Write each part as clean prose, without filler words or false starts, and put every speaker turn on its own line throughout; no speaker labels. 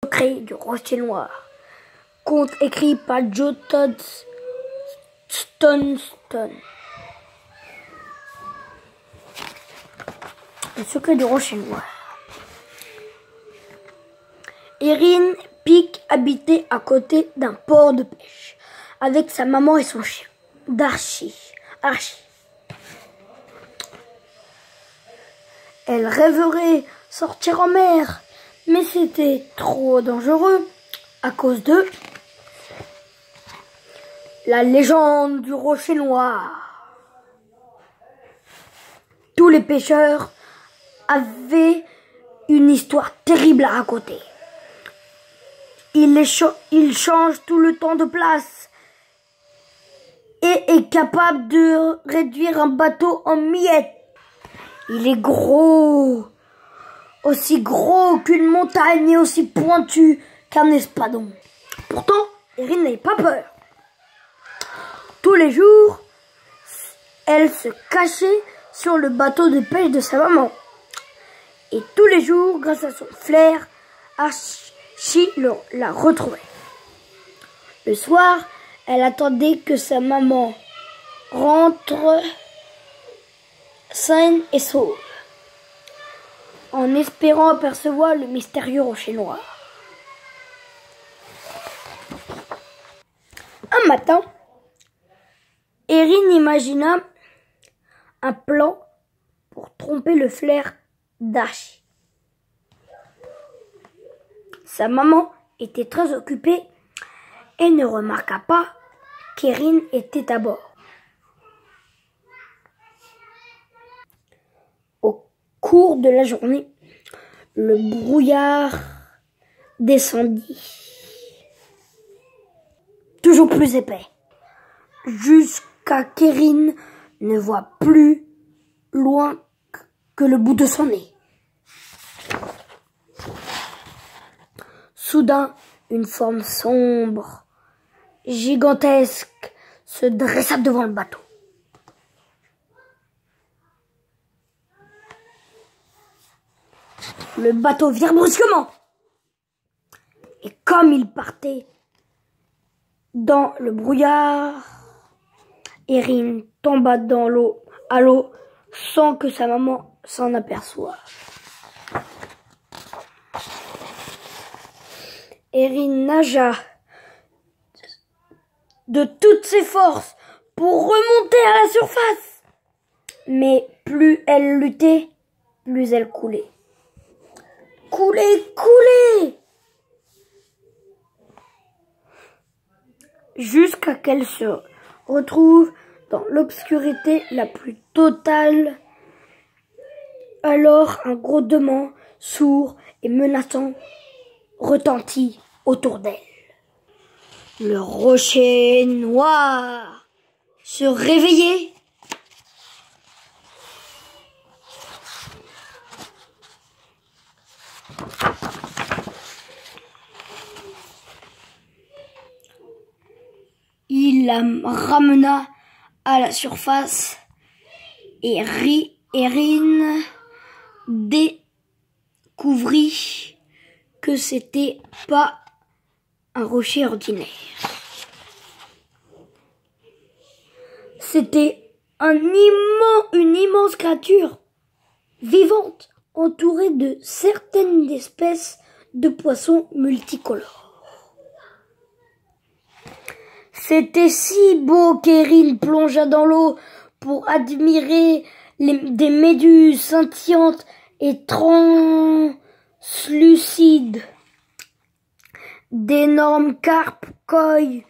Secret du rocher noir. Conte écrit par Joe Todd Stonestone. Le secret du rocher noir. Erin Peake habitait à côté d'un port de pêche avec sa maman et son chien, Archie. Elle rêverait sortir en mer, mais c'était trop dangereux à cause de la légende du rocher noir. Tous les pêcheurs avaient une histoire terrible à raconter. Il change tout le temps de place et est capable de réduire un bateau en miettes. Il est gros, aussi gros qu'une montagne et aussi pointu qu'un espadon. Pourtant, Erin n'avait pas peur. Tous les jours, elle se cachait sur le bateau de pêche de sa maman. Et tous les jours, grâce à son flair, Archie la retrouvait. Le soir, elle attendait que sa maman rentre saine et sauve, en espérant apercevoir le mystérieux rocher noir. Un matin, Erin imagina un plan pour tromper le flair d'Archie. Sa maman était très occupée et ne remarqua pas qu'Erin était à bord. Au cours de la journée, le brouillard descendit, toujours plus épais, jusqu'à qu'Erin ne voit plus loin que le bout de son nez. Soudain, une forme sombre, gigantesque, se dressa devant le bateau. Le bateau vira brusquement. Et comme il partait dans le brouillard, Erin tomba à l'eau sans que sa maman s'en aperçoive. Erin nagea de toutes ses forces pour remonter à la surface. Mais plus elle luttait, plus elle coulait. Coulait. Jusqu'à qu'elle se retrouve dans l'obscurité la plus totale. Alors un grondement sourd et menaçant retentit autour d'elle. Le rocher noir se réveillait. Il la ramena à la surface et Erin découvrit que c'était pas un rocher ordinaire. C'était une immense créature vivante entourée de certaines espèces de poissons multicolores. C'était si beau qu'Erin plongea dans l'eau pour admirer des méduses scintillantes et translucides, d'énormes carpe-coilles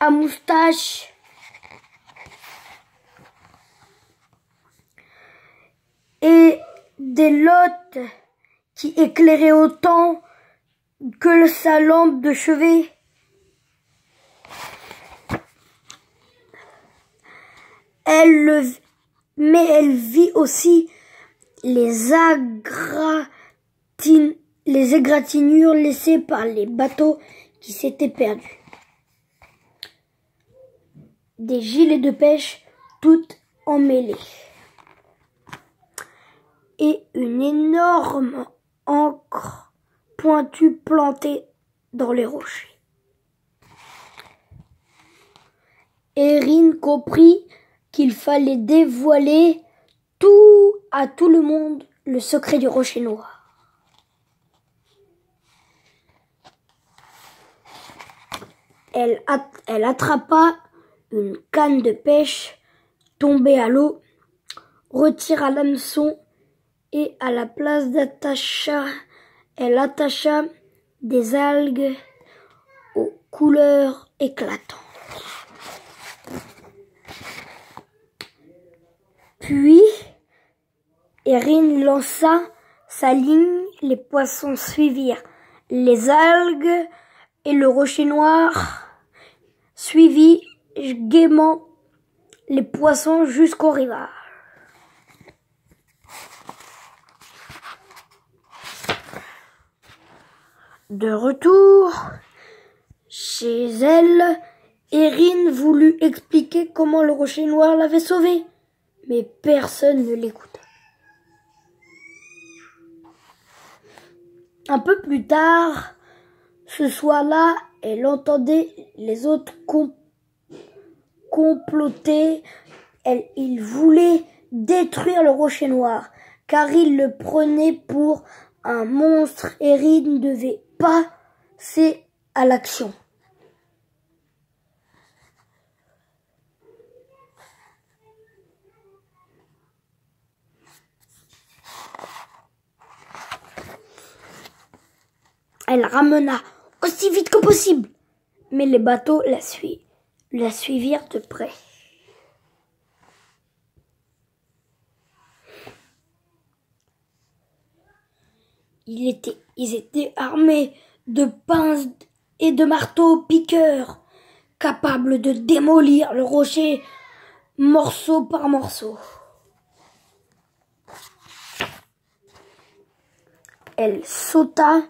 à moustache et des lottes qui éclairaient autant que sa lampe de chevet. Mais elle vit aussi les égratignures laissées par les bateaux qui s'étaient perdus. Des gilets de pêche toutes emmêlées. Et une énorme ancre pointues plantées dans les rochers. Erin comprit qu'il fallait dévoiler à tout le monde le secret du rocher noir. Elle attrapa une canne de pêche tombée à l'eau, retira l'hameçon et à la place elle attacha des algues aux couleurs éclatantes. Puis, Erin lança sa ligne, les poissons suivirent les algues et le rocher noir suivit gaiement les poissons jusqu'au rivage. De retour chez elle, Erin voulut expliquer comment le rocher noir l'avait sauvée, mais personne ne l'écoutait. Un peu plus tard, ce soir-là, elle entendait les autres comploter. Ils voulaient détruire le rocher noir, car ils le prenaient pour un monstre. Erin devait passer à l'action. Elle ramena aussi vite que possible, mais les bateaux la suivirent de près. Ils étaient armés de pinces et de marteaux piqueurs, capables de démolir le rocher morceau par morceau. Elle sauta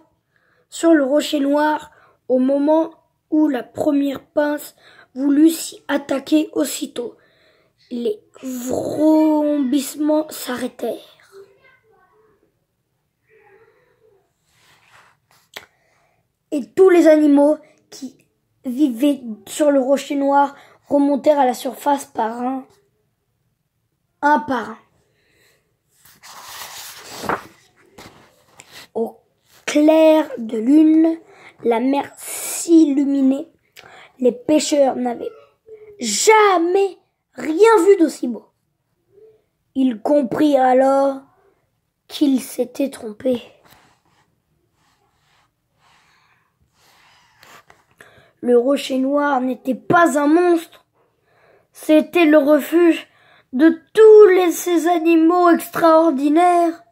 sur le rocher noir au moment où la première pince voulut s'y attaquer. Aussitôt, les vrombissements s'arrêtèrent. Et tous les animaux qui vivaient sur le rocher noir remontèrent à la surface un par un. Au clair de lune, la mer s'illuminait. Les pêcheurs n'avaient jamais rien vu d'aussi beau. Ils comprirent alors qu'ils s'étaient trompés. Le rocher noir n'était pas un monstre, c'était le refuge de tous ces animaux extraordinaires.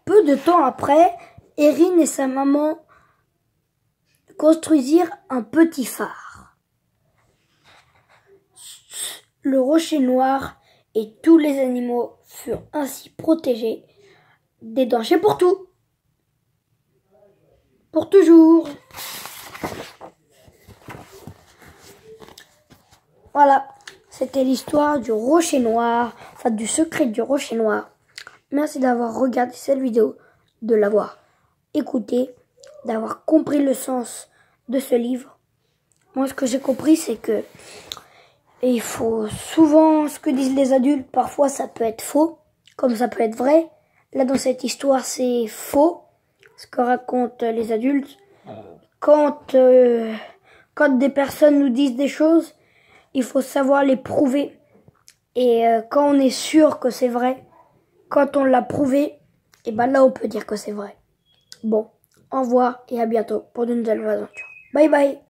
Peu de temps après, Erin et sa maman construisirent un petit phare. Le rocher noir et tous les animaux furent ainsi protégés des dangers pour tout. Pour toujours. Voilà, c'était l'histoire du rocher noir, enfin du secret du rocher noir. Merci d'avoir regardé cette vidéo, de l'avoir écoutée, d'avoir compris le sens de ce livre. Moi, ce que j'ai compris, c'est que il faut souvent, ce que disent les adultes, parfois ça peut être faux, comme ça peut être vrai. Là, dans cette histoire, c'est faux, ce que racontent les adultes. Quand des personnes nous disent des choses, il faut savoir les prouver. Et quand on est sûr que c'est vrai, quand on l'a prouvé, et ben là on peut dire que c'est vrai. Bon, au revoir et à bientôt pour de nouvelles aventures. Bye bye.